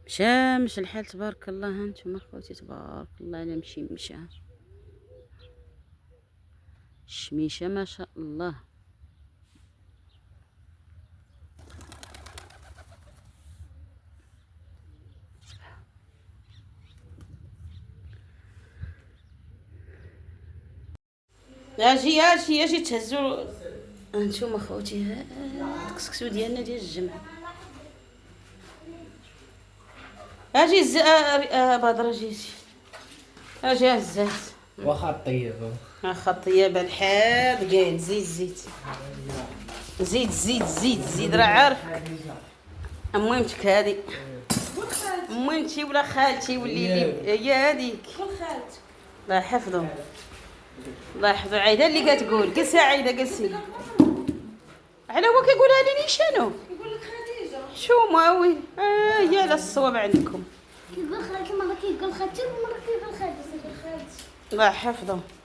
مشى الحال تبارك الله. هانتوما خوتي تبارك الله على مشى الشميشه ما شاء الله. اجي تهزو. هانتوما خوتي هاد الكسكسو ديالنا ديال الجمع. اجي بدر اجي هزات واخا طيب واخا طيب الحاد قايد. زيد راه عارف اميمتك هادي. اميمتي ولا خالتي ولي هي هاديك. الله يحفظهم الله يحفظو. عايده اللي كتقول جلسي عايده جلسي. على هو كيقولها لي نيشانو يقول لك خديجه شو ما وين. هي على الصواب عندكم. كيقول خالتي مره كيقول خالتي ومره كيقول خالتي. الله يحفظهم.